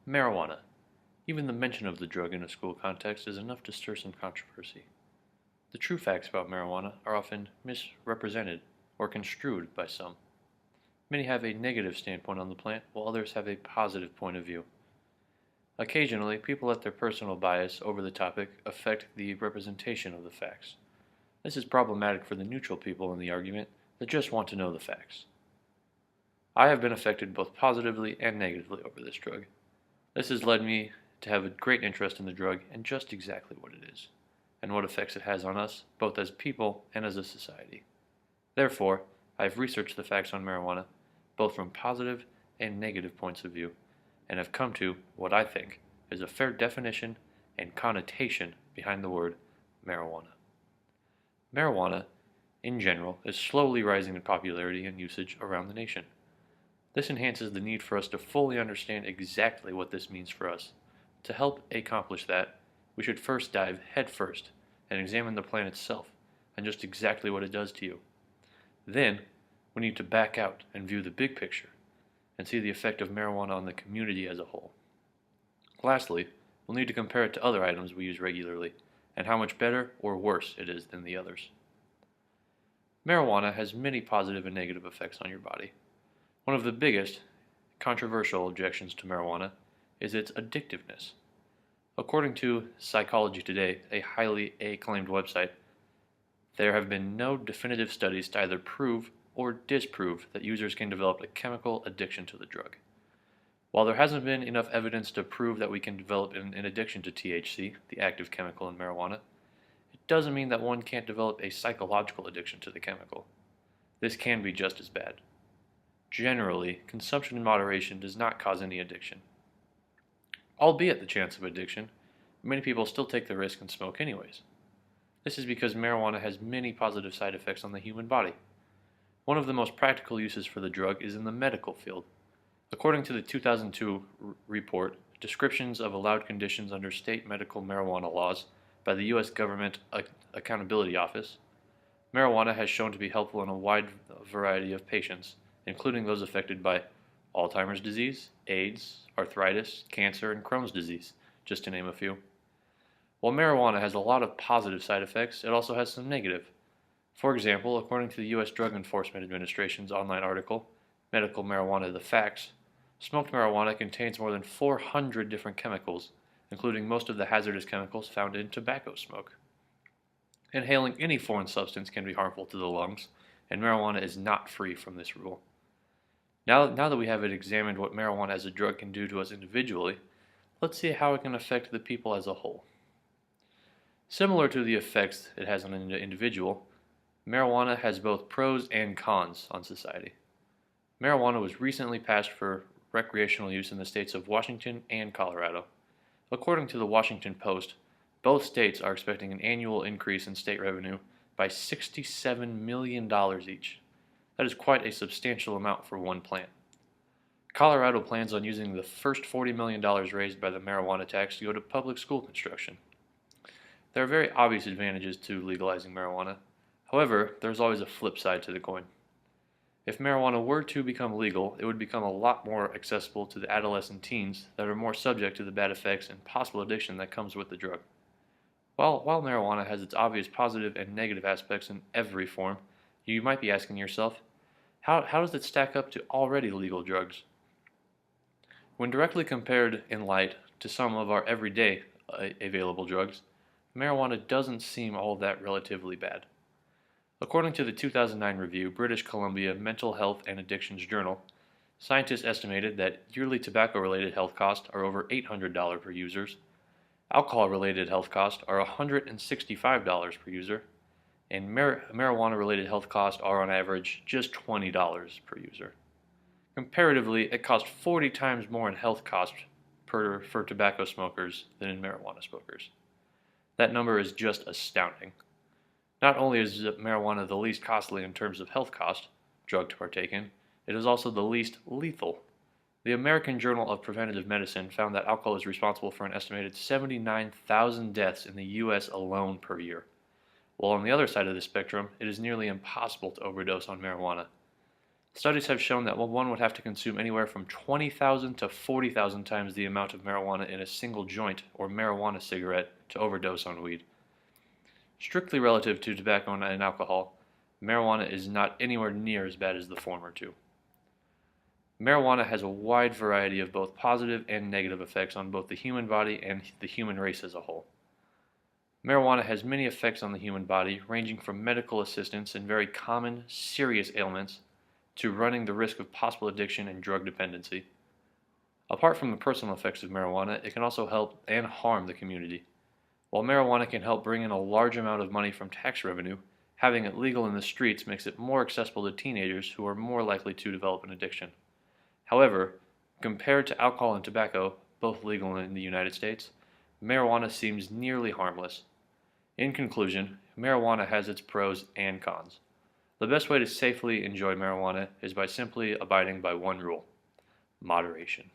Marijuana. Even the mention of the drug in a school context is enough to stir some controversy. The true facts about marijuana are often misrepresented or construed by some. Many have a negative standpoint on the plant, while others have a positive point of view. Occasionally, people let their personal bias over the topic affect the representation of the facts. This is problematic for the neutral people in the argument that just want to know the facts. I have been affected both positively and negatively over this drug. This has led me to have a great interest in the drug and just exactly what it is, and what effects it has on us, both as people and as a society. Therefore, I have researched the facts on marijuana, both from positive and negative points of view, and have come to what I think is a fair definition and connotation behind the word marijuana. Marijuana, in general, is slowly rising in popularity and usage around the nation. This enhances the need for us to fully understand exactly what this means for us. To help accomplish that, we should first dive headfirst and examine the plant itself and just exactly what it does to you. Then, we need to back out and view the big picture and see the effect of marijuana on the community as a whole. Lastly, we'll need to compare it to other items we use regularly and how much better or worse it is than the others. Marijuana has many positive and negative effects on your body. One of the biggest, controversial objections to marijuana is its addictiveness. According to Psychology Today, a highly acclaimed website, there have been no definitive studies to either prove or disprove that users can develop a chemical addiction to the drug. While there hasn't been enough evidence to prove that we can develop an addiction to THC, the active chemical in marijuana, it doesn't mean that one can't develop a psychological addiction to the chemical. This can be just as bad. Generally, consumption in moderation does not cause any addiction. Albeit the chance of addiction, many people still take the risk and smoke anyways. This is because marijuana has many positive side effects on the human body. One of the most practical uses for the drug is in the medical field. According to the 2002 report, Descriptions of Allowed Conditions Under State Medical Marijuana Laws by the U.S. Government Accountability Office, marijuana has shown to be helpful in a wide variety of patients, including those affected by Alzheimer's disease, AIDS, arthritis, cancer, and Crohn's disease, just to name a few. While marijuana has a lot of positive side effects, it also has some negative. For example, according to the U.S. Drug Enforcement Administration's online article, Medical Marijuana: The Facts, smoked marijuana contains more than 400 different chemicals, including most of the hazardous chemicals found in tobacco smoke. Inhaling any foreign substance can be harmful to the lungs, and marijuana is not free from this rule. Now that we have examined what marijuana as a drug can do to us individually, let's see how it can affect the people as a whole. Similar to the effects it has on an individual, marijuana has both pros and cons on society. Marijuana was recently passed for recreational use in the states of Washington and Colorado. According to the Washington Post, both states are expecting an annual increase in state revenue by $67 million each. That is quite a substantial amount for one plant. Colorado plans on using the first $40 million raised by the marijuana tax to go to public school construction. There are very obvious advantages to legalizing marijuana. However, there's always a flip side to the coin. If marijuana were to become legal, it would become a lot more accessible to the adolescent teens that are more subject to the bad effects and possible addiction that comes with the drug. While marijuana has its obvious positive and negative aspects in every form, you might be asking yourself, how does it stack up to already legal drugs? When directly compared in light to some of our everyday available drugs, marijuana doesn't seem all that relatively bad. According to the 2009 review, British Columbia Mental Health and Addictions Journal, scientists estimated that yearly tobacco-related health costs are over $800 per user, alcohol-related health costs are $165 per user, and marijuana-related health costs are on average just $20 per user. Comparatively, it costs 40 times more in health costs for tobacco smokers than in marijuana smokers. That number is just astounding. Not only is marijuana the least costly in terms of health cost, drug to partake in, it is also the least lethal. The American Journal of Preventive Medicine found that alcohol is responsible for an estimated 79,000 deaths in the U.S. alone per year. While on the other side of the spectrum, it is nearly impossible to overdose on marijuana. Studies have shown that one would have to consume anywhere from 20,000 to 40,000 times the amount of marijuana in a single joint or marijuana cigarette to overdose on weed. Strictly relative to tobacco and alcohol, marijuana is not anywhere near as bad as the former two. Marijuana has a wide variety of both positive and negative effects on both the human body and the human race as a whole. Marijuana has many effects on the human body, ranging from medical assistance in very common, serious ailments to running the risk of possible addiction and drug dependency. Apart from the personal effects of marijuana, it can also help and harm the community. While marijuana can help bring in a large amount of money from tax revenue, having it legal in the streets makes it more accessible to teenagers who are more likely to develop an addiction. However, compared to alcohol and tobacco, both legal in the United States, marijuana seems nearly harmless. In conclusion, marijuana has its pros and cons. The best way to safely enjoy marijuana is by simply abiding by one rule: moderation.